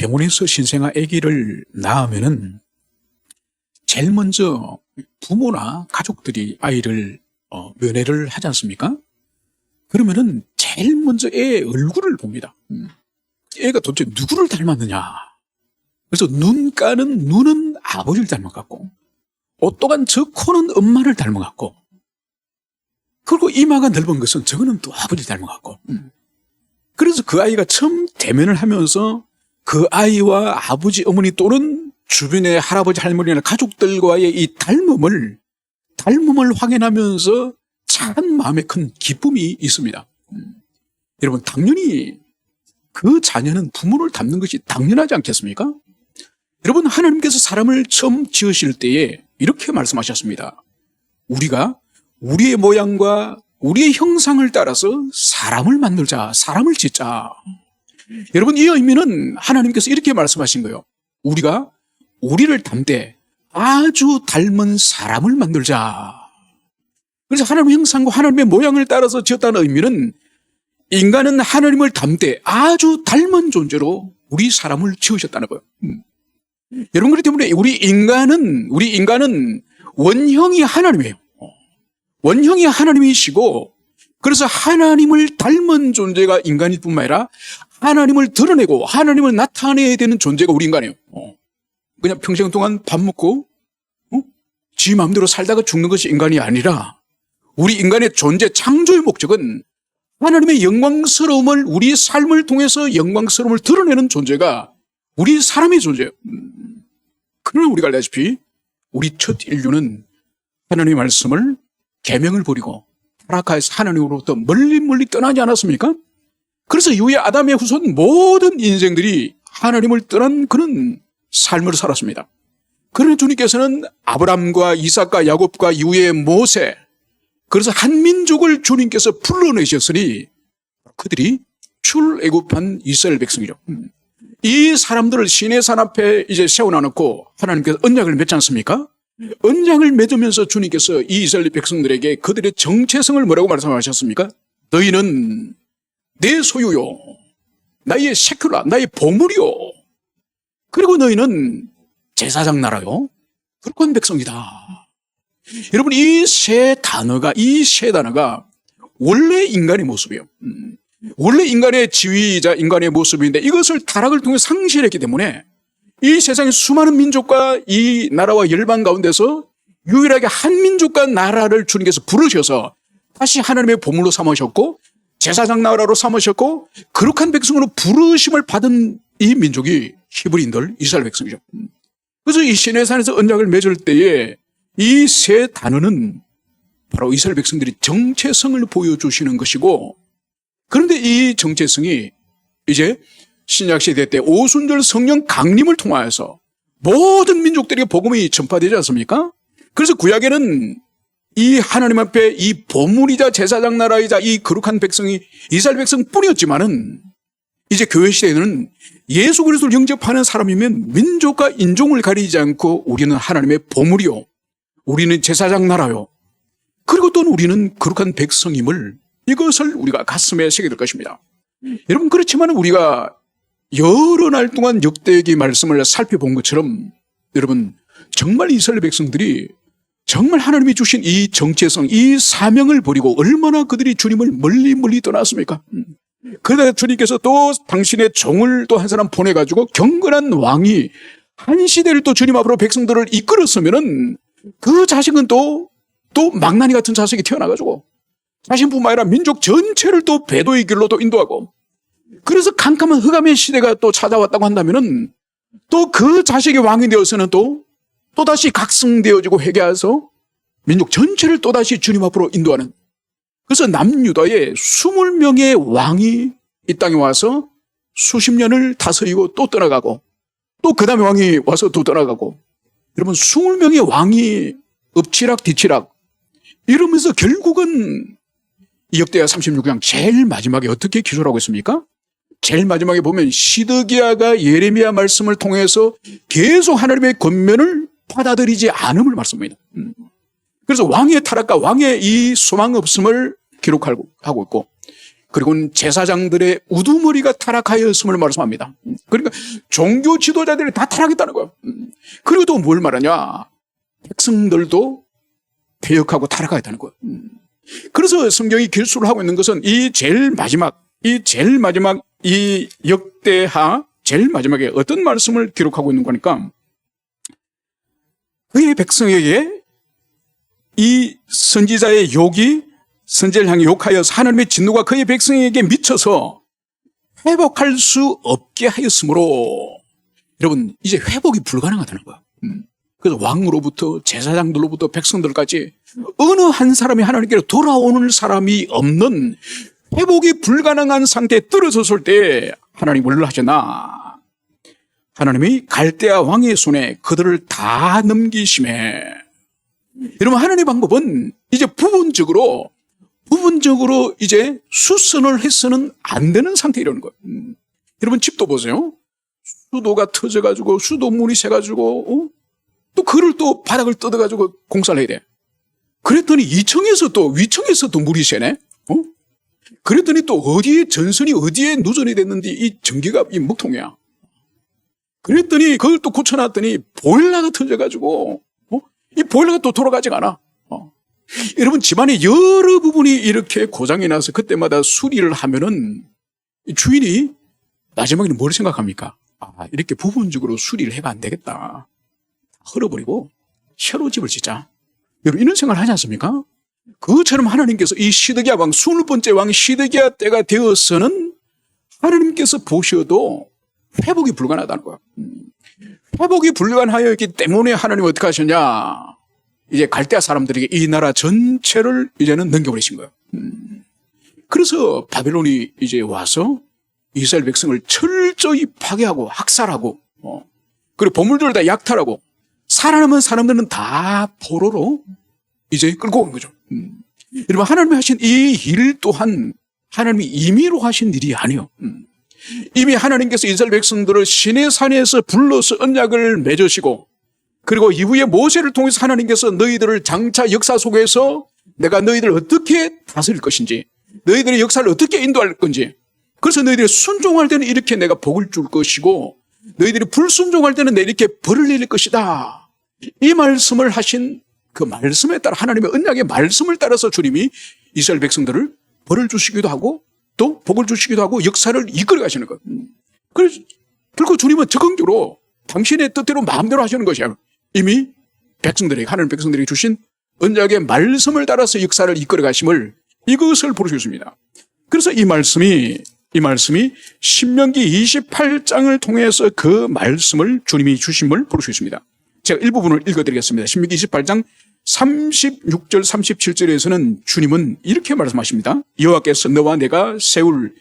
병원에서 신생아 아기를 낳으면은 제일 먼저 부모나 가족들이 아이를 면회를 하지 않습니까? 그러면은 제일 먼저 애 얼굴을 봅니다. 애가 도대체 누구를 닮았느냐. 그래서 눈가는 눈은 아버지를 닮아갔고, 오또간 저 코는 엄마를 닮아갔고, 그리고 이마가 넓은 것은 저거는 또 아버지를 닮아갔고. 그래서 그 아이가 처음 대면을 하면서 그 아이와 아버지, 어머니 또는 주변의 할아버지, 할머니나 가족들과의 이 닮음을 확인하면서 참 마음에 큰 기쁨이 있습니다. 여러분, 당연히 그 자녀는 부모를 닮는 것이 당연하지 않겠습니까? 여러분, 하나님께서 사람을 처음 지으실 때에 이렇게 말씀하셨습니다. 우리가 우리의 모양과 우리의 형상을 따라서 사람을 만들자, 사람을 짓자. 여러분, 이 의미는 하나님께서 이렇게 말씀하신 거예요. 우리가 우리를 닮되 아주 닮은 사람을 만들자. 그래서 하나님의 형상과 하나님의 모양을 따라서 지었다는 의미는 인간은 하나님을 닮되 아주 닮은 존재로 우리 사람을 지으셨다는 거예요. 여러분, 그렇기 때문에 우리 인간은 원형이 하나님이에요. 원형이 하나님이시고, 그래서 하나님을 닮은 존재가 인간일 뿐만 아니라 하나님을 드러내고 하나님을 나타내야 되는 존재가 우리 인간이에요. 그냥 평생 동안 밥 먹고 지 마음대로 살다가 죽는 것이 인간이 아니라, 우리 인간의 존재, 창조의 목적은 하나님의 영광스러움을, 우리 삶을 통해서 영광스러움을 드러내는 존재가 우리 사람의 존재예요. 그러나 우리가 알다시피 우리 첫 인류는 하나님의 말씀을, 계명을 버리고 타락하여서 하나님으로부터 멀리 떠나지 않았습니까? 그래서 이후에 아담의 후손 모든 인생들이 하나님을 떠난 그런 삶을 살았습니다. 그러나 주님께서는 아브람과 이삭과 야곱과 이후에 모세, 그래서 한 민족을 주님께서 불러내셨으니 그들이 출애굽한 이스라엘 백성이죠. 이 사람들을 시내산 앞에 이제 세워놔놓고 하나님께서 언약을 맺지 않습니까? 언약을 맺으면서 주님께서 이 이스라엘 백성들에게 그들의 정체성을 뭐라고 말씀하셨습니까? 너희는 내 소유요, 나의 세큐라, 나의 보물이요, 그리고 너희는 제사장 나라요, 거룩한 백성이다. 여러분, 이 세 단어가 원래 인간의 모습이에요. 원래 인간의 지위이자 인간의 모습인데, 이것을 타락을 통해 상실했기 때문에 이 세상의 수많은 민족과 이 나라와 열방 가운데서 유일하게 한 민족과 나라를 주님께서 부르셔서 다시 하나님의 보물로 삼으셨고, 제사장 나라로 삼으셨고, 거룩한 백성으로 부르심을 받은 이 민족이 히브리인들, 이스라엘 백성이죠. 그래서 이 시내산에서 언약을 맺을 때에 이 세 단어는 바로 이스라엘 백성들이 정체성을 보여주시는 것이고, 그런데 이 정체성이 이제 신약시대 때 오순절 성령 강림을 통하여서 모든 민족들에게 복음이 전파되지 않습니까? 그래서 구약에는 이 하나님 앞에 이 보물이자 제사장 나라이자 이 거룩한 백성이 이스라엘 백성뿐이었지만은, 이제 교회 시대에는 예수 그리스도를 영접하는 사람이면 민족과 인종을 가리지 않고 우리는 하나님의 보물이요, 우리는 제사장 나라요, 그리고 또 우리는 거룩한 백성임을, 이것을 우리가 가슴에 새게 될 것입니다. 여러분, 그렇지만 우리가 여러 날 동안 역대기 말씀을 살펴본 것처럼, 여러분, 정말 이스라엘 백성들이 정말 하나님이 주신 이 정체성, 이 사명을 버리고 얼마나 그들이 주님을 멀리 떠났습니까? 그러다 주님께서 또 당신의 종을 또 한 사람 보내가지고 경건한 왕이 한 시대를 또 주님 앞으로 백성들을 이끌었으면은 그 자식은 또 망나니 같은 자식이 태어나가지고 자신뿐만 아니라 민족 전체를 또 배도의 길로 또 인도하고, 그래서 캄캄한 흑암의 시대가 또 찾아왔다고 한다면은 또 그 자식이 왕이 되어서는 또다시 각성되어지고 회개해서 민족 전체를 또다시 주님 앞으로 인도하는, 그래서 남유다에 20명의 왕이 이 땅에 와서 수십 년을 다스리고 또 떠나가고, 또 그 다음에 왕이 와서 또 떠나가고, 여러분 20명의 왕이 엎치락 뒤치락 이러면서 결국은 이 역대하 36장 제일 마지막에 어떻게 기술하고 있습니까? 제일 마지막에 보면 시드기야가 예레미야 말씀을 통해서 계속 하나님의 권면을 받아들이지 않음을 말씀합니다. 그래서 왕의 타락과 왕의 이 소망 없음을 기록하고 있고, 그리고는 제사장들의 우두머리가 타락하였음을 말씀합니다. 그러니까 종교 지도자들이 다 타락했다는 거예요. 그리고 또 뭘 말하냐? 백성들도 패역하고 타락하였다는 거예요. 그래서 성경이 길수를 하고 있는 것은 이 제일 마지막 이 역대하 제일 마지막에 어떤 말씀을 기록하고 있는 거니까 그의 백성에게 이 선지자의 욕이 선지자를 향해 욕하여서 하나님의 진노가 그의 백성에게 미쳐서 회복할 수 없게 하였으므로 여러분 이제 회복이 불가능하다는 거야. 그래서 왕으로부터 제사장들로부터 백성들까지 어느 한 사람이 하나님께로 돌아오는 사람이 없는 회복이 불가능한 상태에 떨어졌을 때 하나님이 뭘 하셨나? 하나님이 갈대아 왕의 손에 그들을 다 넘기심에 여러분 하나님의 방법은 이제 부분적으로 이제 수선을 해서는 안 되는 상태이라는 거예요. 여러분 집도 보세요. 수도가 터져가지고 수도물이 새가지고 또 그를 또 바닥을 뜯어가지고 공사를 해야 돼. 그랬더니 2층에서 또 위층에서 또 물이 새네. 그랬더니 또 어디에 전선이 어디에 누전이 됐는지 이 전기가 이 먹통이야. 그랬더니 그걸 또 고쳐놨더니 보일러가 터져가지고 이 보일러가 또 돌아가지가 않아. 여러분 집안에 여러 부분이 이렇게 고장이 나서 그때마다 수리를 하면은 주인이 마지막에는 뭘 생각합니까? 이렇게 부분적으로 수리를 해봐 안 되겠다. 헐어버리고 새로 집을 짓자. 여러분 이런 생각을 하지 않습니까? 그것처럼 하나님께서 이 시드기야 왕 20번째 왕 시드기야 때가 되어서는 하나님께서 보셔도 회복이 불가능하다는 거야. 회복이 불가능하였기 때문에 하나님은 어떻게 하셨냐? 이제 갈대아 사람들에게 이 나라 전체를 이제는 넘겨버리신 거예요. 그래서 바벨론이 이제 와서 이스라엘 백성을 철저히 파괴하고 학살하고 그리고 보물들을 다 약탈하고 살아남은 사람들은 다 포로로 이제 끌고 간 거죠. 여러분 하나님이 하신 이 일 또한 하나님이 임의로 하신 일이 아니에요. 이미 하나님께서 이스라엘 백성들을 시내산에서 불러서 언약을 맺으시고 그리고 이후에 모세를 통해서 하나님께서 너희들을 장차 역사 속에서 내가 너희들을 어떻게 다스릴 것인지 너희들의 역사를 어떻게 인도할 건지 그래서 너희들이 순종할 때는 이렇게 내가 복을 줄 것이고 너희들이 불순종할 때는 내가 이렇게 벌을 내릴 것이다. 이 말씀을 하신 그 말씀에 따라 하나님의 언약의 말씀을 따라서 주님이 이스라엘 백성들을 벌을 주시기도 하고 또 복을 주시기도 하고 역사를 이끌어 가시는 것. 그리고 주님은 적극적으로 당신의 뜻대로 마음대로 하시는 것이야. 이미 백성들에게 하나님 백성들에게 주신 언약의 말씀을 따라서 역사를 이끌어 가심을 이것을 볼 수 있습니다. 그래서 이 말씀이 신명기 28장을 통해서 그 말씀을 주님이 주심을 볼 수 있습니다. 제가 일부분을 읽어드리겠습니다. 신명기 28장 36절 37절에서는 주님은 이렇게 말씀하십니다. 여호와께서 너와 내가 세울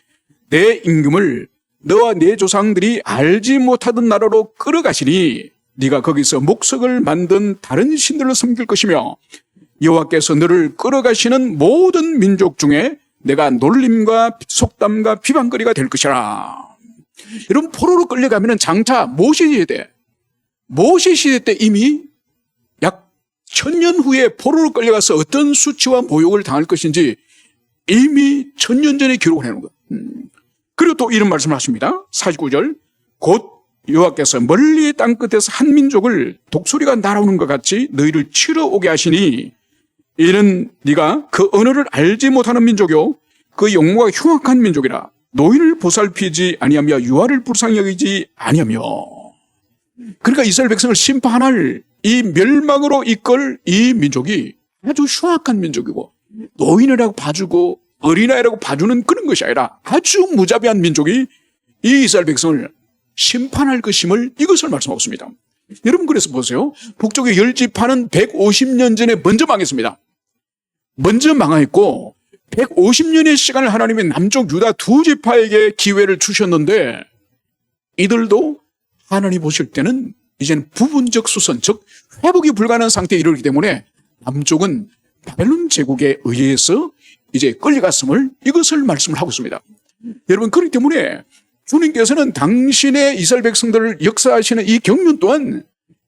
내 임금을 너와 내 조상들이 알지 못하던 나라로 끌어가시니 네가 거기서 목석을 만든 다른 신들을 섬길 것이며 여호와께서 너를 끌어가시는 모든 민족 중에 내가 놀림과 속담과 비방거리가 될 것이라. 여러분 포로로 끌려가면 장차 모세 시대 모세 시대 때 이미 약 1000년 후에 포로로 끌려가서 어떤 수치와 모욕을 당할 것인지 이미 1000년 전에 기록을 해놓은 거예요. 그리고 또 이런 말씀을 하십니다. 49절 곧 여호와께서 멀리 땅끝에서 한 민족을 독수리가 날아오는 것 같이 너희를 치러 오게 하시니 이는 네가 그 언어를 알지 못하는 민족이요 그 용모가 흉악한 민족이라 노인을 보살피지 아니하며 유아를 불쌍히 여기지 아니하며. 그러니까 이스라엘 백성을 심판할 이 멸망으로 이끌 이 민족이 아주 흉악한 민족이고 노인이라고 봐주고 어린아이라고 봐주는 그런 것이 아니라 아주 무자비한 민족이 이 이스라엘 백성을 심판할 것임을 이것을 말씀하고 있습니다. 여러분 그래서 보세요. 북쪽의 10지파는 150년 전에 먼저 망했습니다. 먼저 망했고 150년의 시간을 하나님이 남쪽 유다 2지파에게 기회를 주셨는데 이들도 하나님 보실 때는 이제는 부분적 수선 즉 회복이 불가능한 상태에 이르기 때문에 남쪽은 바벨론 제국에 의해서 이제 끌려갔음을 이것을 말씀을 하고 있습니다. 여러분 그렇기 때문에 주님께서는 당신의 이스라엘 백성들을 역사하시는 이 경륜 또한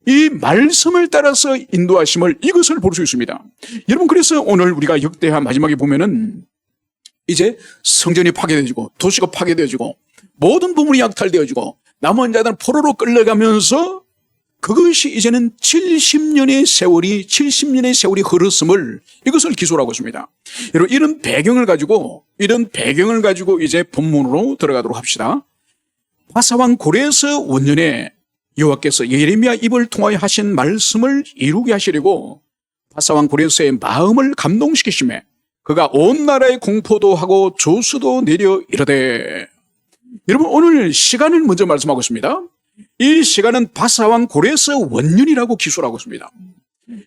이 말씀을 따라서 인도하심을 이것을 볼 수 있습니다. 여러분 그래서 오늘 우리가 역대하 마지막에 보면은 이제 성전이 파괴되어지고 도시가 파괴되어지고 모든 부분이 약탈되어지고 남은 자들은 포로로 끌려가면서 그것이 이제는 70년의 세월이 흐렀음을 이것을 기술하고 하고 있습니다. 여러분 이런 배경을 가지고 이제 본문으로 들어가도록 합시다. 바사왕 고레스 원년에 여호와께서 예레미야 입을 통하여 하신 말씀을 이루게 하시려고 바사왕 고레스의 마음을 감동시키시매 그가 온 나라에 공포도 하고 조수도 내려 이르되. 여러분 오늘 시간을 먼저 말씀하고 있습니다. 이 시간은 바사왕 고레스 원년이라고 기술하고 있습니다.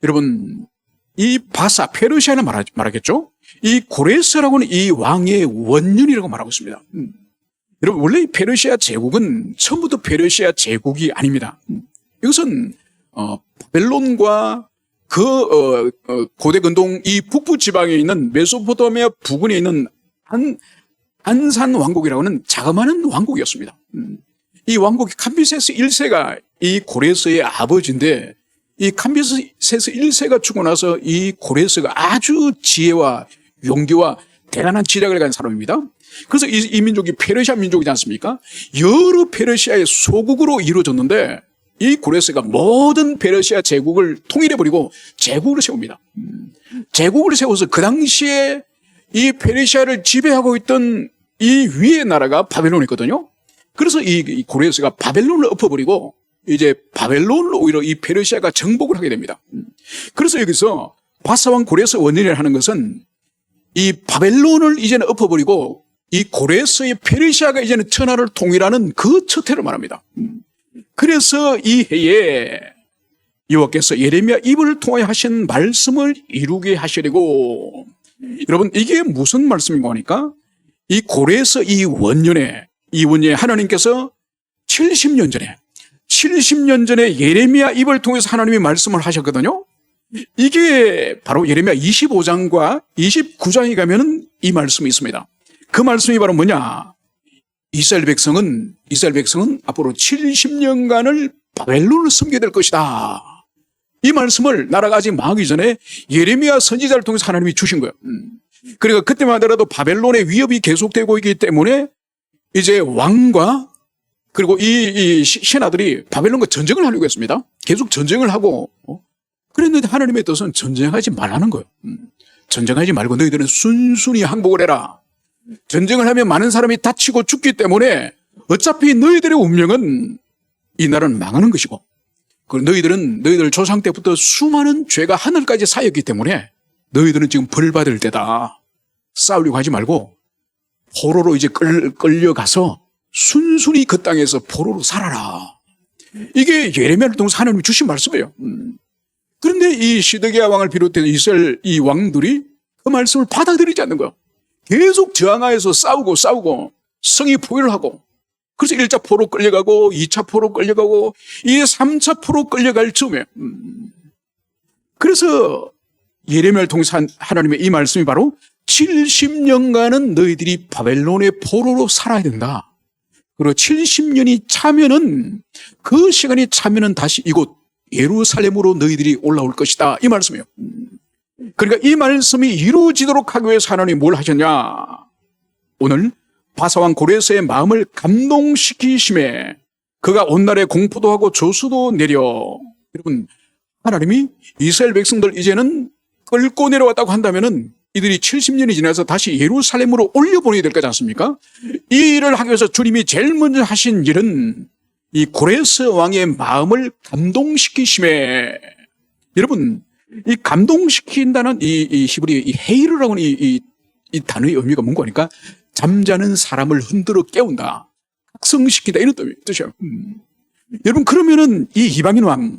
여러분 이 바사 페르시아는 말하겠죠. 이 고레스라고는 이 왕의 원년이라고 말하고 있습니다. 여러분 원래 이 페르시아 제국은 처음부터 페르시아 제국이 아닙니다. 이것은 바벨론과 고대 근동 이 북부 지방에 있는 메소포타미아 부근에 있는 안산 왕국이라고 하는 자그마한 왕국이었습니다. 이 왕국이 캄비세스 1세가 이 고레스의 아버지인데 이 캄비세스 1세가 죽고 나서 이 고레스가 아주 지혜와 용기와 대단한 지략을 가진 사람입니다. 그래서 이 민족이 페르시아 민족이지 않습니까? 여러 페르시아의 소국으로 이루어졌는데 이 고레스가 모든 페르시아 제국을 통일해버리고 제국을 세웁니다. 제국을 세워서 그 당시에 이 페르시아를 지배하고 있던 이 위의 나라가 바벨론이거든요. 그래서 이 고레스가 바벨론을 엎어버리고 이제 바벨론을 오히려 이 페르시아가 정복을 하게 됩니다. 그래서 여기서 바사왕 고레스 원년이라 하는 것은 이 바벨론을 이제는 엎어버리고 이 고레스의 페르시아가 이제는 천하를 통일하는 그 첫 해를 말합니다. 그래서 이 해에 여호와께서 예레미야 입을 통하여 하신 말씀을 이루게 하시려고. 여러분 이게 무슨 말씀인가 하니까 이 고레스 이 원년에 하나님께서 70년 전에 예레미야 입을 통해서 하나님이 말씀을 하셨거든요. 이게 바로 예레미야 25장과 29장에 가면은 이 말씀이 있습니다. 그 말씀이 바로 뭐냐? 이스라엘 백성은 앞으로 70년간을 바벨론을 섬기게 될 것이다. 이 말씀을 나라가 아직 망하기 전에 예레미야 선지자를 통해서 하나님이 주신 거예요. 그러니까 그때만 하더라도 바벨론의 위협이 계속되고 있기 때문에 이제 왕과 그리고 이 신하들이 바벨론과 전쟁을 하려고 했습니다. 계속 전쟁을 하고 그랬는데 하나님의 뜻은 전쟁하지 말라는 거예요. 전쟁하지 말고 너희들은 순순히 항복을 해라. 전쟁을 하면 많은 사람이 다치고 죽기 때문에 어차피 너희들의 운명은 이 나라는 망하는 것이고 그리고 너희들 조상 때부터 수많은 죄가 하늘까지 쌓였기 때문에 너희들은 지금 벌 받을 때다. 싸우려고 하지 말고 포로로 이제 끌려가서 순순히 그 땅에서 포로로 살아라. 이게 예레미야를 통해서 하나님이 주신 말씀이에요. 그런데 이 시드기야 왕을 비롯해 이스라엘 이 왕들이 그 말씀을 받아들이지 않는 거예요. 계속 저항하여서 싸우고 성이 포위를 하고 그래서 1차 포로 끌려가고 2차 포로 끌려가고 이 3차 포로 끌려갈 즈음에 그래서 예레미야를 통해서 하나님의 이 말씀이 바로 70년간은 너희들이 바벨론의 포로로 살아야 된다. 그리고 70년이 차면은 그 시간이 차면은 다시 이곳 예루살렘으로 너희들이 올라올 것이다. 이 말씀이에요. 그러니까 이 말씀이 이루어지도록 하기 위해서 하나님이 뭘 하셨냐? 오늘 바사왕 고레스의 마음을 감동시키심에 그가 온 날에 공포도 하고 조수도 내려. 여러분 하나님이 이스라엘 백성들 이제는 끌고 내려왔다고 한다면은 이들이 70년이 지나서 다시 예루살렘으로 올려보내야 될 거지 않습니까? 이 일을 하기 위해서 주님이 제일 먼저 하신 일은 이 고레스 왕의 마음을 감동시키심에. 여러분 이 감동시킨다는 이 히브리 이 헤이르라고 하는 이 단어의 의미가 뭔가 하니까 잠자는 사람을 흔들어 깨운다, 각성시킨다 이런 뜻이에요. 여러분 그러면은 이 이방인 왕,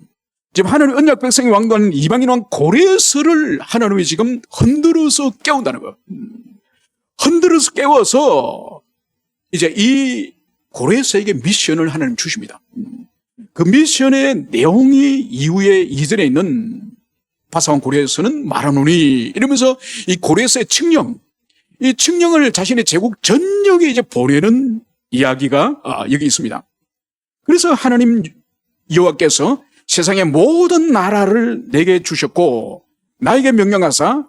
지금 하나님 언약 백성의 왕도 아닌 이방인 왕 고레스를 하나님이 지금 흔들어서 깨운다는 거예요. 흔들어서 깨워서 이제 이 고레스에게 미션을 하나님 주십니다. 그 미션의 내용이 이후에 이전에 있는 바사왕 고레스는 말하노니 이러면서 이 고레스의 칙령, 이 칙령을 자신의 제국 전역에 이제 보내는 이야기가 여기 있습니다. 그래서 하나님 여호와께서 세상의 모든 나라를 내게 주셨고 나에게 명령하사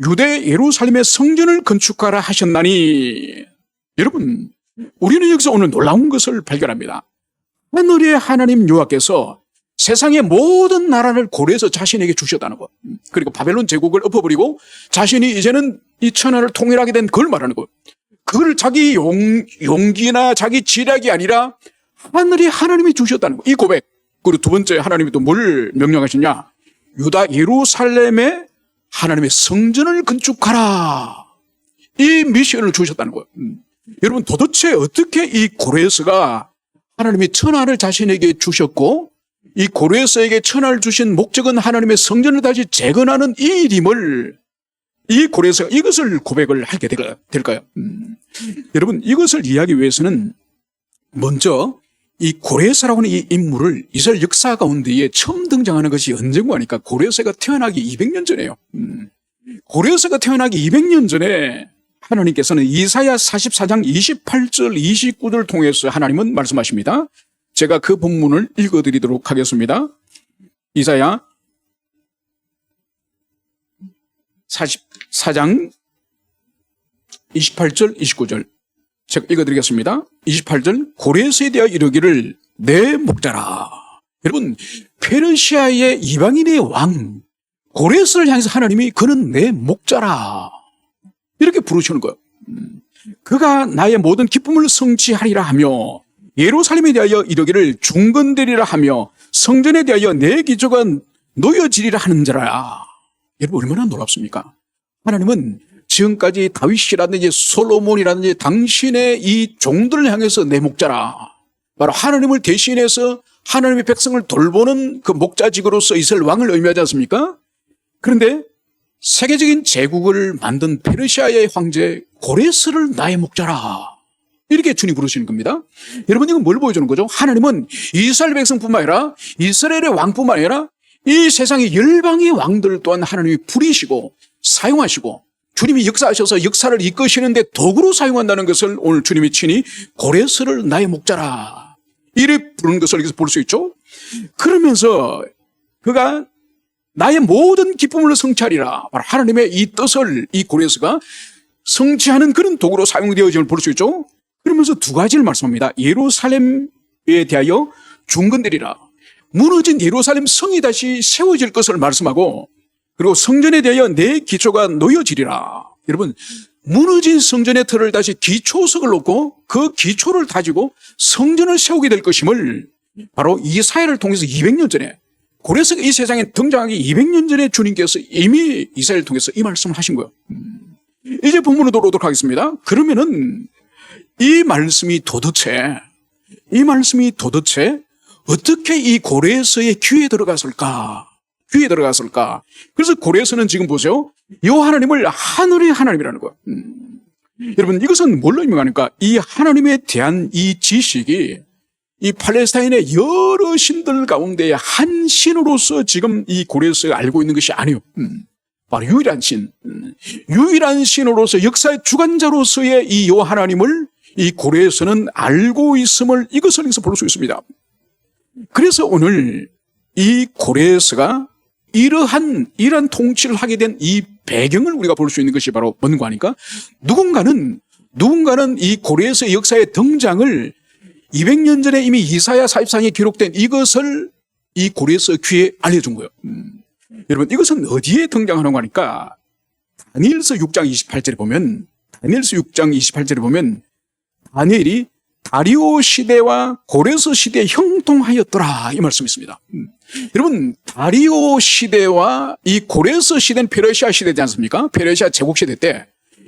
유대 예루살렘의 성전을 건축하라 하셨나니. 여러분, 우리는 여기서 오늘 놀라운 것을 발견합니다. 하늘의 하나님 여호와께서 세상의 모든 나라를 고려해서 자신에게 주셨다는 것. 그리고 바벨론 제국을 엎어버리고 자신이 이제는 이 천하를 통일하게 된 그걸 말하는 것. 그걸 자기 용기나 자기 지략이 아니라 하늘의 하나님이 주셨다는 것. 이 고백. 그리고 두 번째, 하나님이 또 뭘 명령하셨냐? 유다 예루살렘에 하나님의 성전을 건축하라. 이 미션을 주셨다는 거예요. 여러분, 도대체 어떻게 이 고레스가 하나님이 천하를 자신에게 주셨고, 이 고레스에게 천하를 주신 목적은 하나님의 성전을 다시 재건하는 이 일임을, 이 고레스가 이것을 고백을 하게 될까요? 여러분, 이것을 이해하기 위해서는 먼저 이 고레스라고 하는 이 인물을 이스라엘 역사 가운데에 처음 등장하는 것이 언젠가 하니까 고레스가 태어나기 200년 전이에요. 고레스가 태어나기 200년 전에 하나님께서는 이사야 44장 28절 29절을 통해서 하나님은 말씀하십니다. 제가 그 본문을 읽어드리도록 하겠습니다. 이사야 44장 28절 29절 제가 읽어드리겠습니다. 28절 고레스에 대하여 이르기를 내 목자라. 여러분, 페르시아의 이방인의 왕 고레스를 향해서 하나님이 그는 내 목자라 이렇게 부르시는 거예요. 그가 나의 모든 기쁨을 성취하리라 하며 예루살렘에 대하여 이르기를 중건되리라 하며 성전에 대하여 내 기초가 놓여지리라 하는 자라. 여러분, 얼마나 놀랍습니까? 하나님은 지금까지 다윗이라든지 솔로몬이라든지 당신의 이 종들을 향해서 내 목자라. 바로 하나님을 대신해서 하나님의 백성을 돌보는 그 목자직으로서 이스라엘 왕을 의미하지 않습니까? 그런데 세계적인 제국을 만든 페르시아의 황제 고레스를 나의 목자라. 이렇게 주님 부르시는 겁니다. 여러분, 이건 뭘 보여주는 거죠? 하나님은 이스라엘 백성뿐만 아니라 이스라엘의 왕뿐만 아니라 이 세상의 열방의 왕들 또한 하나님이 부리시고 사용하시고 주님이 역사하셔서 역사를 이끄시는데 도구로 사용한다는 것을 오늘 주님이 친히 고레스를 나의 목자라 이렇게 부르는 것을 여기서 볼 수 있죠. 그러면서 그가 나의 모든 기쁨을 성취하리라. 하나님의 이 뜻을 이 고레스가 성취하는 그런 도구로 사용되어짐을 볼 수 있죠. 그러면서 두 가지를 말씀합니다. 예루살렘에 대하여 중건되리라. 무너진 예루살렘 성이 다시 세워질 것을 말씀하고, 그리고 성전에 대하여 내 기초가 놓여지리라. 여러분, 무너진 성전의 틀을 다시 기초석을 놓고 그 기초를 다지고 성전을 세우게 될 것임을 바로 이사야를 통해서 200년 전에, 고레스가 이 세상에 등장하기 200년 전에 주님께서 이미 이사야를 통해서 이 말씀을 하신 거예요. 이제 본문으로 돌아오도록 하겠습니다. 그러면은 이 말씀이 도대체 어떻게 이 고레스의 귀에 들어갔을까? 그래서 고레스는 지금 보세요. 이 하나님을 하늘의 하나님이라는 거예요. 여러분, 이것은 뭘로 의미하니까 이 하나님에 대한 이 지식이 이 팔레스타인의 여러 신들 가운데 한 신으로서 지금 이 고레스가 알고 있는 것이 아니에요. 바로 유일한 신으로서 역사의 주관자로서의 이 요 하나님을 이 고레스는 알고 있음을 이것을 여기서 볼 수 있습니다. 그래서 오늘 이 고레스가 이러한 통치를 하게 된 이 배경을 우리가 볼 수 있는 것이 바로 뭔가 하니까 누군가는 이 고레스의 역사의 등장을 200년 전에 이미 이사야 44장에 기록된 이것을 이 고레스 귀에 알려준 거예요. 여러분, 이것은 어디에 등장하는 거니까 다니엘서 6장 28절에 보면 다니엘이 다리오 시대와 고레스 시대에 형통하였더라 이 말씀이 있습니다. 여러분, 다리오 시대와 이 고레스 시대는 페르시아 시대지 않습니까? 페르시아 제국 시대 때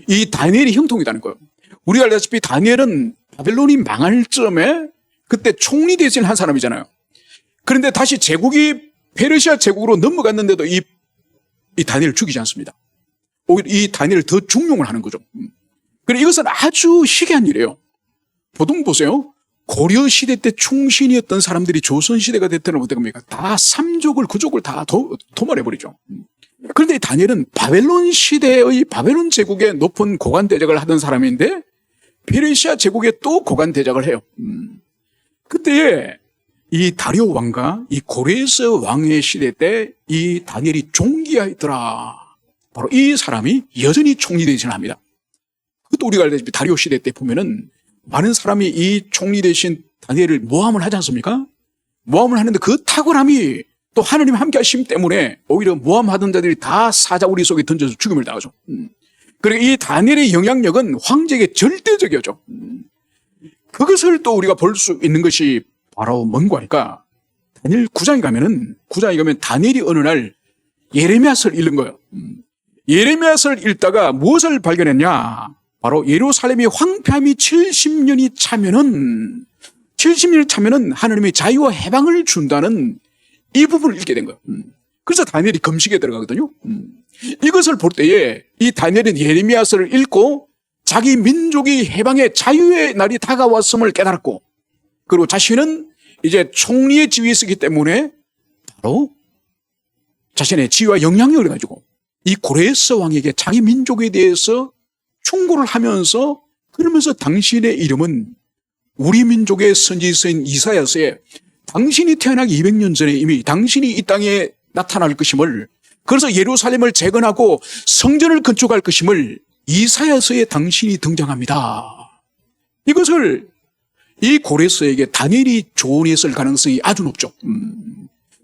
이 다니엘이 형통이라는 거예요. 우리가 알다시피 다니엘은 바벨론이 망할 쯤에 그때 총리 대신한 사람이잖아요. 그런데 다시 제국이 페르시아 제국으로 넘어갔는데도 이 다니엘을 죽이지 않습니다. 오히려 이 다니엘을 더 중용을 하는 거죠. 그리고 이것은 아주 희귀한 일이에요. 보통 보세요. 고려 시대 때 충신이었던 사람들이 조선 시대가 됐다면 어떻게 합니까? 다 구족을 다 도말해버리죠. 그런데 다니엘은 바벨론 시대의 바벨론 제국의 높은 고관 대작을 하던 사람인데 페르시아 제국에 또 고관 대작을 해요. 그때에 이 다리오 왕과 이 고레스 왕의 시대 때 이 다니엘이 존귀하였더라. 바로 이 사람이 여전히 총리 대신을 합니다. 그것도 우리가 알다시피 다리오 시대 때 보면은 많은 사람이 이 총리 대신 다니엘을 모함을 하지 않습니까? 모함을 하는데 그 탁월함이 또 하나님이 함께 하심 때문에 오히려 모함하던 자들이 다 사자우리 속에 던져서 죽임을 당하죠. 그리고 이 다니엘의 영향력은 황제에게 절대적이었죠. 그것을 또 우리가 볼 수 있는 것이 바로 뭔가 하니까 다니엘 9장에 가면 다니엘이 어느 날 예레미야서를 읽는 거예요. 예레미야서를 읽다가 무엇을 발견했냐? 바로 예루살렘이 황폐함이 70년이 차면은 하나님이 자유와 해방을 준다는 이 부분을 읽게 된 거예요. 그래서 다니엘이 금식에 들어가거든요. 이것을 볼 때에 이 다니엘은 예레미야서를 읽고 자기 민족이 해방의 자유의 날이 다가왔음을 깨달았고, 그리고 자신은 이제 총리의 지위에 있기 때문에 바로 자신의 지위와 영향력을 가지고 이 고레스 왕에게 자기 민족에 대해서 충고를 하면서, 그러면서 당신의 이름은 우리 민족의 선지서인 이사야서에 당신이 태어나기 200년 전에 이미 당신이 이 땅에 나타날 것임을, 그래서 예루살렘을 재건하고 성전을 건축할 것임을 이사야서에 당신이 등장합니다. 이것을 이 고레스에게 다니엘이 조언했을 가능성이 아주 높죠.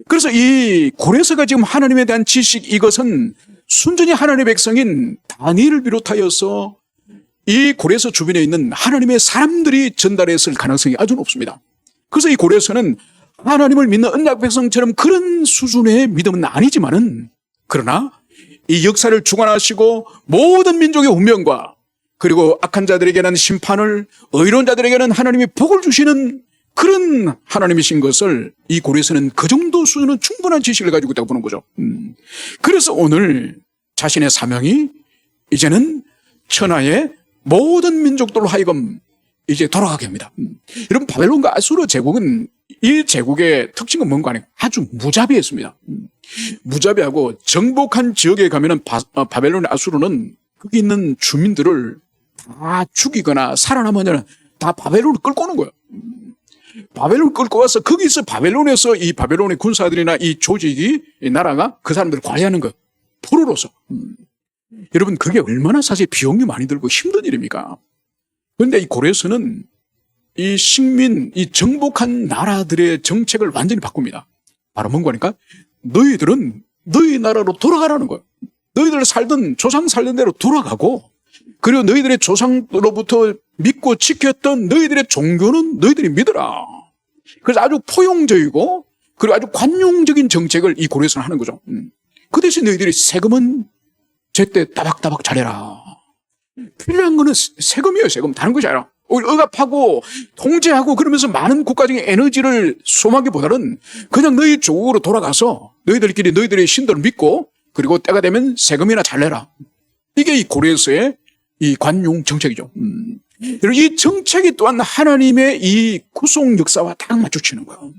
그래서 이 고레스가 지금 하나님에 대한 지식, 이것은 순전히 하나님의 백성인 다니엘을 비롯하여서 이 고레스 주변에 있는 하나님의 사람들이 전달했을 가능성이 아주 높습니다. 그래서 이 고레스는 하나님을 믿는 언약 백성처럼 그런 수준의 믿음은 아니지만은, 그러나 이 역사를 주관하시고 모든 민족의 운명과 그리고 악한 자들에게는 심판을, 의로운 자들에게는 하나님이 복을 주시는 그런 하나님이신 것을 이 고레스는 그 정도 수준은 충분한 지식을 가지고 있다고 보는 거죠. 그래서 오늘 자신의 사명이 이제는 천하의 모든 민족들로 하여금 이제 돌아가게 합니다. 여러분, 바벨론과 아수르 제국은, 이 제국의 특징은 뭔가 하니 아주 무자비했습니다. 무자비하고 정복한 지역에 가면은 바벨론의 아수르는 거기 있는 주민들을 다 죽이거나 살아남으면 다 바벨론을 끌고 오는 거예요. 바벨론을 끌고 와서 거기서 바벨론에서 이 바벨론의 군사들이나 이 조직이, 이 나라가 그 사람들을 관리하는 거예요. 포로로서. 여러분, 그게 얼마나 사실 비용이 많이 들고 힘든 일입니까? 그런데 이 고레스는 이 식민, 이 정복한 나라들의 정책을 완전히 바꿉니다. 바로 뭔가 하니까 너희들은 너희 나라로 돌아가라는 거예요. 너희들 살던, 조상 살던 대로 돌아가고, 그리고 너희들의 조상으로부터 믿고 지켰던 너희들의 종교는 너희들이 믿어라. 그래서 아주 포용적이고 그리고 아주 관용적인 정책을 이 고레스는 하는 거죠. 그 대신 너희들이 세금은 제때 따박따박 잘해라. 필요한 거는 세금이에요. 세금. 다른 것이 아니라 억압하고 통제하고 그러면서 많은 국가적인 에너지를 소모하기보다는 그냥 너희 쪽으로 돌아가서 너희들끼리 너희들의 신들을 믿고, 그리고 때가 되면 세금이나 잘 내라. 이게 이 고레스의 이 관용 정책이죠. 이 정책이 또한 하나님의 이 구속 역사와 딱 맞춰치는 거예요.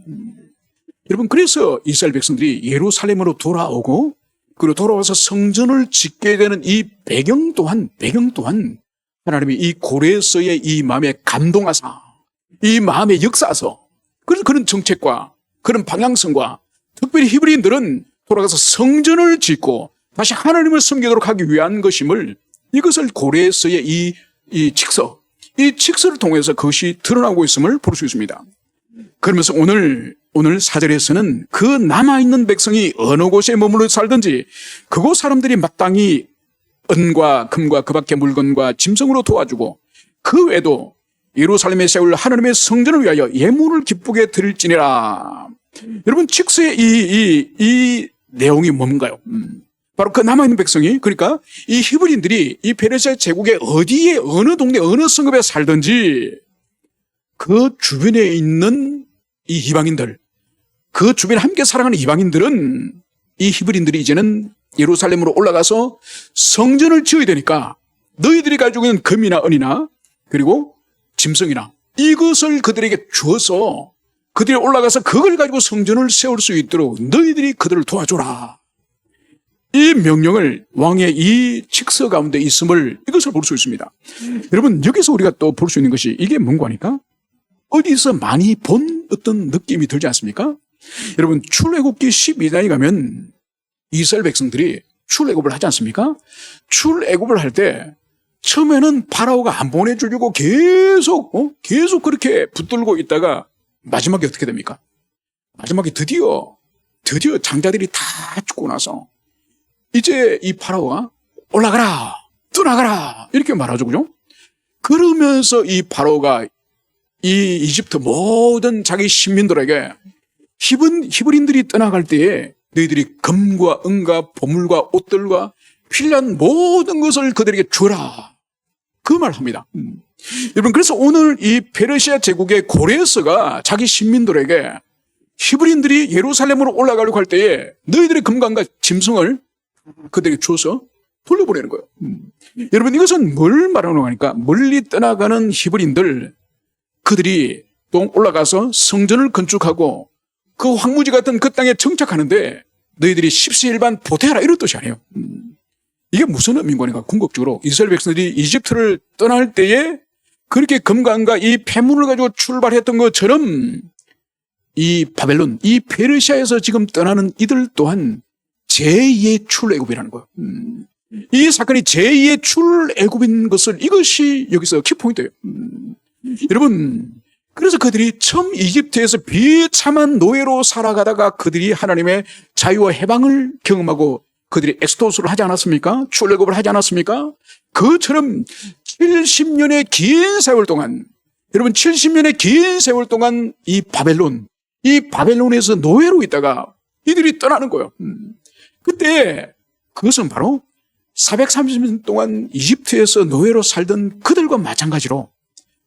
여러분, 그래서 이스라엘 백성들이 예루살렘으로 돌아오고, 그리고 돌아와서 성전을 짓게 되는 이 배경 또한 하나님이 이 고레스의 이 마음에 감동하사, 이 마음에 역사하서, 그래서 그런 정책과 그런 방향성과, 특별히 히브리인들은 돌아가서 성전을 짓고 다시 하나님을 섬기도록 하기 위한 것임을, 이것을 고레스의 이 칙서를 통해서 그것이 드러나고 있음을 볼 수 있습니다. 그러면서 오늘 4절에서는 그 남아있는 백성이 어느 곳에 머물러 살든지 그곳 사람들이 마땅히 은과 금과 그 밖의 물건과 짐승으로 도와주고, 그 외에도 예루살렘에 세울 하나님의 성전을 위하여 예물을 기쁘게 드릴지니라. 여러분, 칙서의 이 내용이 뭔가요? 바로 그 남아있는 백성이, 그러니까 이 히브리인들이 이 페르시아 제국의 어디에, 어느 동네, 어느 성읍에 살든지 그 주변에 있는 이 이방인들, 그 주변에 함께 살아가는 이방인들은 이 히브리인들이 이제는 예루살렘으로 올라가서 성전을 지어야 되니까 너희들이 가지고 있는 금이나 은이나 그리고 짐승이나 이것을 그들에게 주어서 그들이 올라가서 그걸 가지고 성전을 세울 수 있도록 너희들이 그들을 도와줘라. 이 명령을 왕의 이 칙서 가운데 있음을, 이것을 볼 수 있습니다. 여러분, 여기서 우리가 또 볼 수 있는 것이 이게 뭔가 하니까 어디서 많이 본 어떤 느낌이 들지 않습니까? 여러분, 출애굽기 12장에 가면 이스라엘 백성들이 출애굽을 하지 않습니까? 출애굽을 할 때 처음에는 파라오가 안 보내주려고 계속 그렇게 붙들고 있다가 마지막에 어떻게 됩니까? 마지막에 드디어 장자들이 다 죽고 나서 이제 이 파라오가 올라가라, 떠나가라 이렇게 말하죠, 그죠? 그러면서 이 파라오가 이 이집트 모든 자기 시민들에게 히브리인들이 떠나갈 때에 너희들이 금과 은과 보물과 옷들과 필요한 모든 것을 그들에게 주라, 그 말을 합니다. 여러분, 그래서 오늘 이 페르시아 제국의 고레스가 자기 시민들에게 히브리인들이 예루살렘으로 올라가려고 할 때에 너희들의 금강과 짐승을 그들에게 줘서 돌려보내는 거예요. 여러분, 이것은 뭘 말하는 거니까 멀리 떠나가는 히브리인들, 그들이 또 올라가서 성전을 건축하고 그 황무지 같은 그 땅에 정착하는데 너희들이 십시일반 보태하라 이런 뜻이 아니에요. 이게 무슨 의미인가? 궁극적으로 이스라엘 백성들이 이집트를 떠날 때에 그렇게 금강과 이 폐물을 가지고 출발했던 것처럼 이 바벨론, 이 페르시아에서 지금 떠나는 이들 또한 제2의 출애굽이라는 거예요. 이 사건이 제2의 출애굽인 것을, 이것이 여기서 키포인트예요. 여러분, 그래서 그들이 처음 이집트에서 비참한 노예로 살아가다가 그들이 하나님의 자유와 해방을 경험하고 그들이 엑스도스를 하지 않았습니까? 출애굽을 하지 않았습니까? 그처럼 70년의 긴 세월 동안, 여러분 70년의 긴 세월 동안 이 바벨론에서 노예로 있다가 이들이 떠나는 거예요. 그때 그것은 바로 430년 동안 이집트에서 노예로 살던 그들과 마찬가지로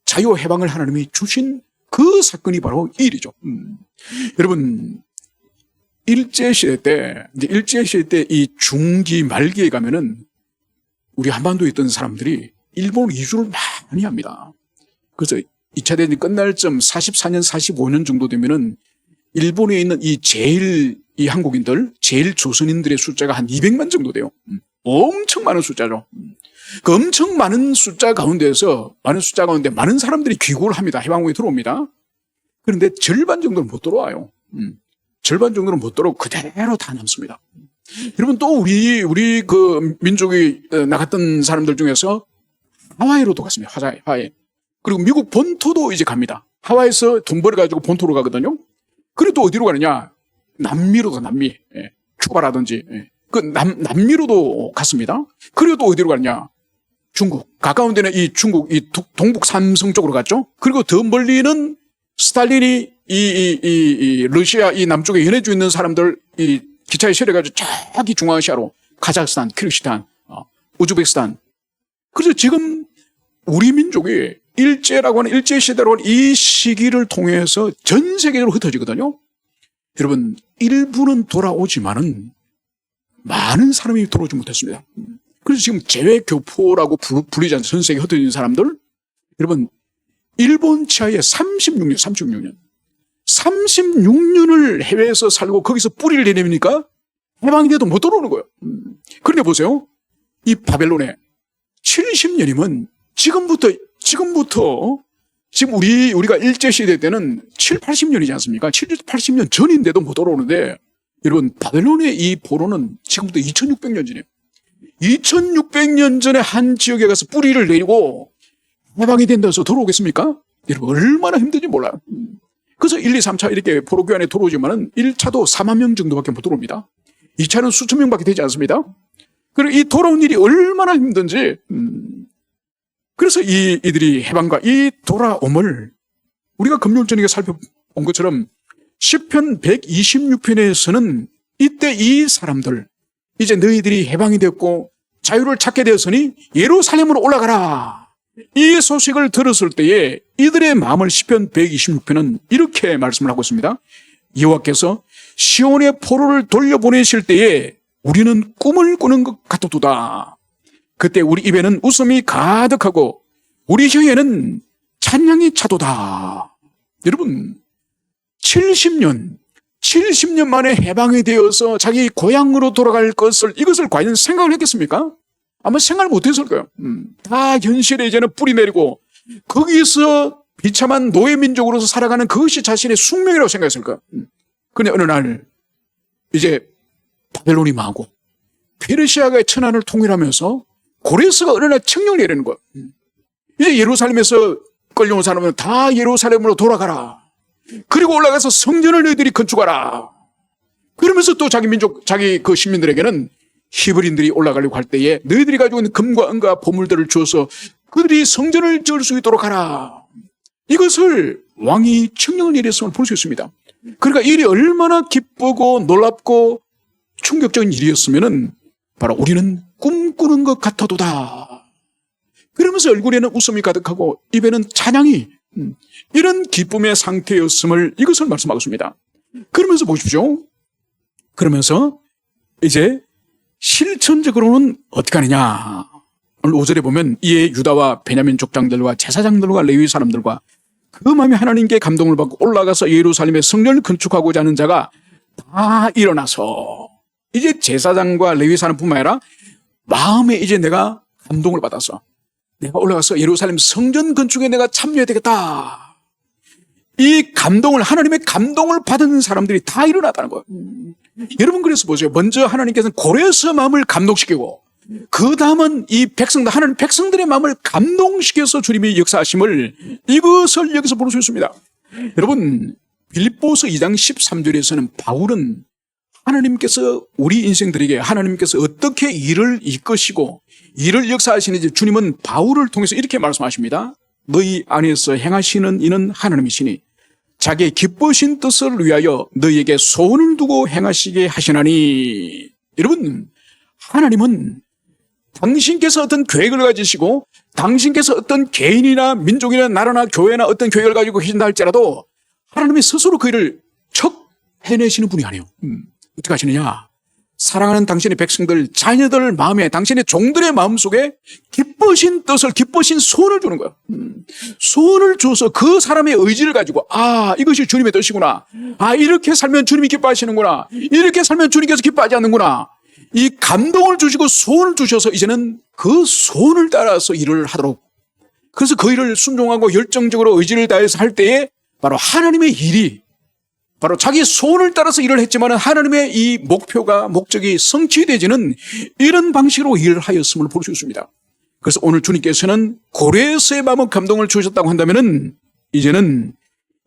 자유와 해방을 하나님이 주신 그 사건이 바로 이 일이죠. 여러분, 일제시대 때 이 중기 말기에 가면은 우리 한반도에 있던 사람들이 일본 이주를 많이 합니다. 그래서 2차 대전이 끝날 쯤 44년, 45년 정도 되면은 일본에 있는 이 한국인들, 제일 조선인들의 숫자가 한 200만 정도 돼요. 엄청 많은 숫자죠. 그 엄청 많은 숫자 가운데 많은 사람들이 귀국을 합니다. 해방군에 들어옵니다. 그런데 절반 정도는 못 들어와요. 절반 정도는 못 들어오고 그대로 다 남습니다. 여러분, 또 우리 그 민족이 나갔던 사람들 중에서 하와이로도 갔습니다. 하와이. 그리고 미국 본토도 이제 갑니다. 하와이에서 돈 벌어가지고 본토로 가거든요. 그리고 또 어디로 가느냐? 남미로도 남미. 큐바라든지. 그 남미로도 갔습니다. 그리고 또 어디로 가느냐? 중국. 가까운 데는 이 중국, 이 동북 삼성 쪽으로 갔죠. 그리고 더 멀리는 스탈린이 이 러시아 이 남쪽에 연해주 있는 사람들 이 기차에 실어가지고 저기 중앙아시아로 카자흐스탄, 키르기스탄, 우즈베키스탄. 그래서 지금 우리 민족이 일제라고 하는 일제시대라고 하는 이 시기를 통해서 전 세계적으로 흩어지거든요. 여러분, 일부는 돌아오지만은 많은 사람이 돌아오지 못했습니다. 그래서 지금 재외교포라고 불리지 않는 전 세계 흩어진 사람들, 여러분, 일본 치하에 36년을 해외에서 살고 거기서 뿌리를 내립니까? 해방이 돼도 못 들어오는 거예요. 그런데 보세요. 이 바벨론에 70년이면 지금부터 지금 우리가 일제시대 때는 7, 80년이지 않습니까? 7, 80년 전인데도 못 들어오는데, 여러분, 바벨론의 이 포로는 지금부터 2600년 전이에요. 2600년 전에 한 지역에 가서 뿌리를 내리고 해방이 된다고 해서 들어오겠습니까? 여러분, 얼마나 힘든지 몰라요. 그래서 1, 2, 3차 이렇게 포로 교환에 들어오지만은 1차도 4만 명 정도밖에 못 들어옵니다. 2차는 수천 명밖에 되지 않습니다. 그리고 이 돌아온 일이 얼마나 힘든지, 그래서 이들이 해방과 이 돌아옴을 우리가 금요일 저녁에 살펴본 것처럼 시편 126편에서는 이때 이 사람들, 이제 너희들이 해방이 됐고 자유를 찾게 되었으니 예루살렘으로 올라가라, 이 소식을 들었을 때에 이들의 마음을 시편 126편은 이렇게 말씀을 하고 있습니다. 여호와께서 시온의 포로를 돌려보내실 때에 우리는 꿈을 꾸는 것 같도다. 그때 우리 입에는 웃음이 가득하고 우리 혀에는 찬양이 차도다. 여러분, 70년 만에 해방이 되어서 자기 고향으로 돌아갈 이것을 과연 생각을 했겠습니까? 아마 생각을 못했을 거예요. 다 현실에 이제는 뿌리 내리고 거기서 비참한 노예민족으로서 살아가는 그것이 자신의 숙명이라고 생각했을 거예요. 그런데 어느 날 이제 바벨론이 망하고 페르시아가 천하를 통일하면서 고레스가 어느 날 청령을 내리는 거예요. 이제 예루살렘에서 끌려온 사람은 다 예루살렘으로 돌아가라. 그리고 올라가서 성전을 너희들이 건축하라. 그러면서 또 자기 민족, 자기 그 시민들에게는 히브리인들이 올라가려고 할 때에 너희들이 가지고 있는 금과 은과 보물들을 주어서 그들이 성전을 지을 수 있도록 하라. 이것을 왕이 청령을 내렸음을 볼 수 있습니다. 그러니까 일이 얼마나 기쁘고 놀랍고 충격적인 일이었으면은 바로 우리는 꿈꾸는 것 같아도다. 그러면서 얼굴에는 웃음이 가득하고 입에는 찬양이, 이런 기쁨의 상태였음을 이것을 말씀하고 있습니다. 그러면서 보십시오. 그러면서 이제 실천적으로는 어떻게 하느냐. 오늘 5절에 보면 이에 유다와 베냐민 족장들과 제사장들과 레위 사람들과 그 마음에 하나님께 감동을 받고 올라가서 예루살렘에 성전을 건축하고자 하는 자가 다 일어나서, 이제 제사장과 레위 사람뿐만 아니라 마음에 이제 내가 감동을 받아서 내가 올라가서 예루살렘 성전 건축에 내가 참여해야 되겠다. 이 감동을, 하나님의 감동을 받은 사람들이 다 일어났다는 거예요. 여러분, 그래서 보세요. 먼저 하나님께서는 고레스 마음을 감동시키고 그 다음은 이 백성들, 하나님 백성들의 마음을 감동시켜서 주님이 역사하심을, 이것을 여기서 볼 수 있습니다. 여러분, 빌립보서 2장 13절에서는 바울은 하나님께서 우리 인생들에게 하나님께서 어떻게 일을 이끄시고 일을 역사하시는지 주님은 바울을 통해서 이렇게 말씀하십니다. 너희 안에서 행하시는 이는 하나님이시니 자기의 기쁘신 뜻을 위하여 너희에게 소원을 두고 행하시게 하시나니. 여러분, 하나님은 당신께서 어떤 계획을 가지시고 당신께서 어떤 개인이나 민족이나 나라나 교회나 어떤 계획을 가지고 계신다 할지라도 하나님이 스스로 그 일을 척 해내시는 분이 아니에요. 어떻게 하시느냐? 사랑하는 당신의 백성들, 자녀들 마음에, 당신의 종들의 마음속에 기쁘신 뜻을, 기쁘신 소원을 주는 거예요. 소원을 줘서 그 사람의 의지를 가지고, 아, 이것이 주님의 뜻이구나. 아, 이렇게 살면 주님이 기뻐하시는구나. 이렇게 살면 주님께서 기뻐하지 않는구나. 이 감동을 주시고 소원을 주셔서 이제는 그 소원을 따라서 일을 하도록, 그래서 그 일을 순종하고 열정적으로 의지를 다해서 할 때에 바로 하나님의 일이, 바로 자기 소원을 따라서 일을 했지만 하나님의 이 목표가, 목적이 성취되지는 이런 방식으로 일을 하였음을 볼 수 있습니다. 그래서 오늘 주님께서는 고레스의 마음의 감동을 주셨다고 한다면은 이제는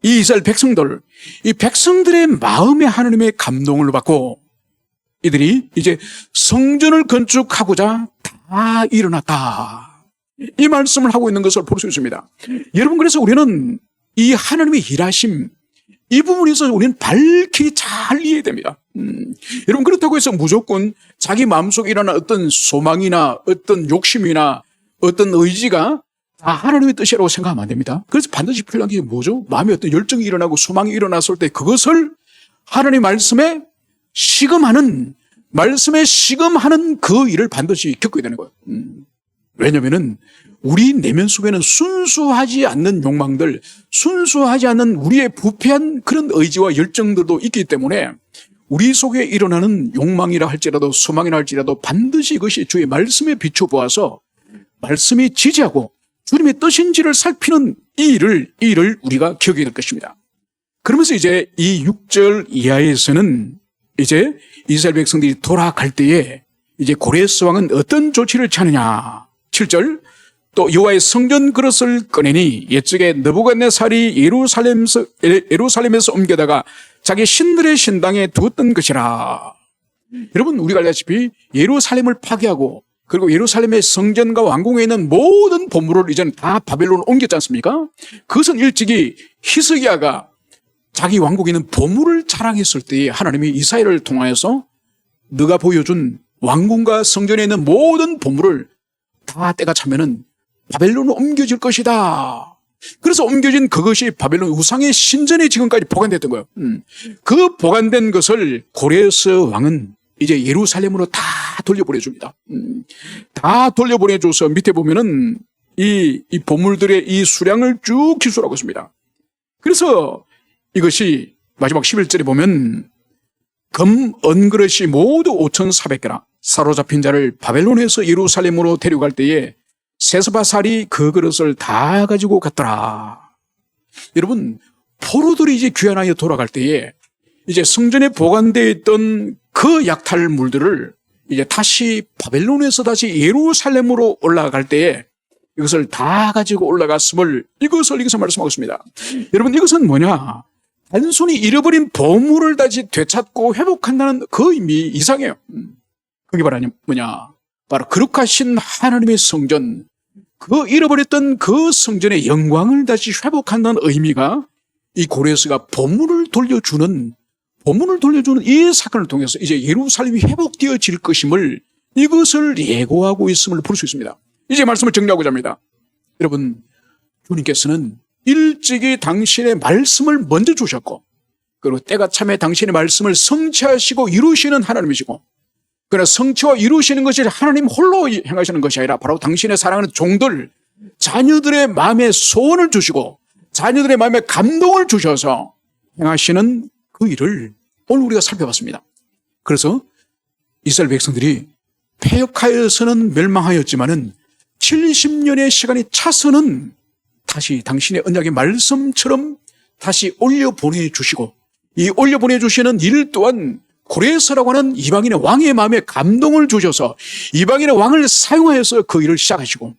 이 이스라엘 백성들, 이 백성들의 마음에 하나님의 감동을 받고 이들이 이제 성전을 건축하고자 다 일어났다. 이 말씀을 하고 있는 것을 볼 수 있습니다. 여러분, 그래서 우리는 이 하나님의 일하심, 이 부분에 있어서 우리는 밝히 잘 이해해야 됩니다. 여러분, 그렇다고 해서 무조건 자기 마음속에 일어난 어떤 소망이나 어떤 욕심이나 어떤 의지가 다 하나님의 뜻이라고 생각하면 안 됩니다. 그래서 반드시 필요한 게 뭐죠? 마음에 어떤 열정이 일어나고 소망이 일어났을 때 그것을 하나님의 말씀에 시금하는, 말씀에 시금하는 그 일을 반드시 겪어야 되는 거예요. 왜냐면은 우리 내면 속에는 순수하지 않는 욕망들, 순수하지 않는 우리의 부패한 그런 의지와 열정들도 있기 때문에 우리 속에 일어나는 욕망이라 할지라도 소망이라 할지라도 반드시 이것이 주의 말씀에 비춰보아서 말씀이 지지하고 주님의 뜻인지를 살피는 이 일을 우리가 기억해야 될 것입니다. 그러면서 이제 이 6절 이하에서는 이제 이스라엘 백성들이 돌아갈 때에 이제 고레스 왕은 어떤 조치를 취하느냐. 7절, 또 여호와의 성전 그릇을 꺼내니 옛적에 느부갓네살이 예루살렘에서 옮겨다가 자기 신들의 신당에 두었던 것이라. 여러분, 우리가 알다시피 예루살렘을 파괴하고 그리고 예루살렘의 성전과 왕궁에 있는 모든 보물을 이제는 다 바벨론으로 옮겼지 않습니까? 그것은 일찍이 히스기야가 자기 왕국에 있는 보물을 자랑했을 때에 하나님이 이사야를 통하여서 너가 보여준 왕궁과 성전에 있는 모든 보물을 다 때가 차면은 바벨론으로 옮겨질 것이다. 그래서 옮겨진 그것이 바벨론 우상의 신전에 지금까지 보관됐던 거예요. 그 보관된 것을 고레스 왕은 이제 예루살렘으로 다 돌려보내줍니다. 다 돌려보내줘서 밑에 보면은 이 보물들의 이 수량을 쭉 기술하고 있습니다. 그래서 이것이 마지막 11절에 보면 금, 은 그릇이 모두 5,400개라. 사로잡힌 자를 바벨론에서 예루살렘으로 데려갈 때에 세스바살이 그 그릇을 다 가지고 갔더라. 여러분, 포로들이 이제 귀환하여 돌아갈 때에 이제 성전에 보관되어 있던 그 약탈물들을 이제 다시 바벨론에서 다시 예루살렘으로 올라갈 때에 이것을 다 가지고 올라갔음을 이것을 여기서 말씀하고 있습니다. 여러분, 이것은 뭐냐? 단순히 잃어버린 보물을 다시 되찾고 회복한다는 그 의미 이상해요. 그게 바로 뭐냐? 바로 거룩하신 하나님의 성전, 그 잃어버렸던 그 성전의 영광을 다시 회복한다는 의미가 이 고레스가 보물을 돌려주는 이 사건을 통해서 이제 예루살렘이 회복되어질 것임을 이것을 예고하고 있음을 볼 수 있습니다. 이제 말씀을 정리하고자 합니다. 여러분, 주님께서는 일찍이 당신의 말씀을 먼저 주셨고, 그리고 때가 참에 당신의 말씀을 성취하시고 이루시는 하나님이시고, 그러나 성취와 이루시는 것이 하나님 홀로 행하시는 것이 아니라 바로 당신의 사랑하는 종들, 자녀들의 마음에 소원을 주시고 자녀들의 마음에 감동을 주셔서 행하시는 그 일을 오늘 우리가 살펴봤습니다. 그래서 이스라엘 백성들이 패역하여서는 멸망하였지만은 70년의 시간이 차서는 다시 당신의 언약의 말씀처럼 다시 올려보내주시고, 이 올려보내주시는 일 또한 고레스라고 하는 이방인의 왕의 마음에 감동을 주셔서 이방인의 왕을 사용하여서 그 일을 시작하시고,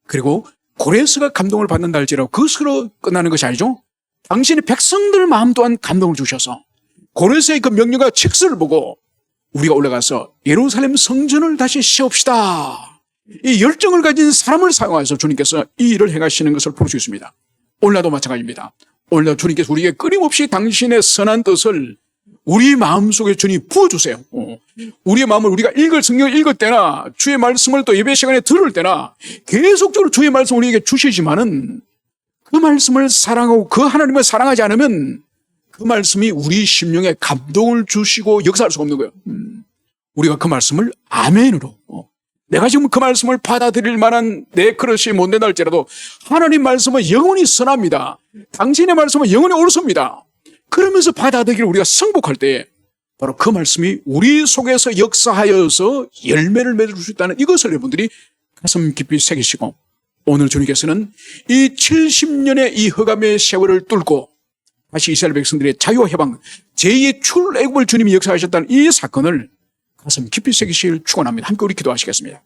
그리고 고레스가 감동을 받는다 할지라도 그것으로 끝나는 것이 아니죠. 당신의 백성들 마음 또한 감동을 주셔서 고레스의 그 명령과 칙서를 보고 우리가 올라가서 예루살렘 성전을 다시 세웁시다, 이 열정을 가진 사람을 사용하여서 주님께서 이 일을 행하시는 것을 볼 수 있습니다. 오늘날도 마찬가지입니다. 오늘날 주님께서 우리에게 끊임없이 당신의 선한 뜻을 우리 마음속에 주님 부어주세요. 우리의 마음을 우리가 성경을 읽을 때나 주의 말씀을 또 예배 시간에 들을 때나 계속적으로 주의 말씀을 우리에게 주시지만은 그 말씀을 사랑하고 그 하나님을 사랑하지 않으면 그 말씀이 우리 심령에 감동을 주시고 역사할 수가 없는 거예요. 우리가 그 말씀을 아멘으로, 내가 지금 그 말씀을 받아들일 만한 내 그릇이 못 된다 할지라도 하나님 말씀은 영원히 선합니다. 당신의 말씀은 영원히 옳습니다. 그러면서 받아들이기를 우리가 승복할 때 바로 그 말씀이 우리 속에서 역사하여서 열매를 맺을 수 있다는 이것을 여러분들이 가슴 깊이 새기시고, 오늘 주님께서는 이 70년의 이 흑암의 세월을 뚫고 다시 이스라엘 백성들의 자유와 해방, 제2의 출애굽을 주님이 역사하셨다는 이 사건을 가슴 깊이 새기시길 축원합니다. 함께 우리 기도하시겠습니다.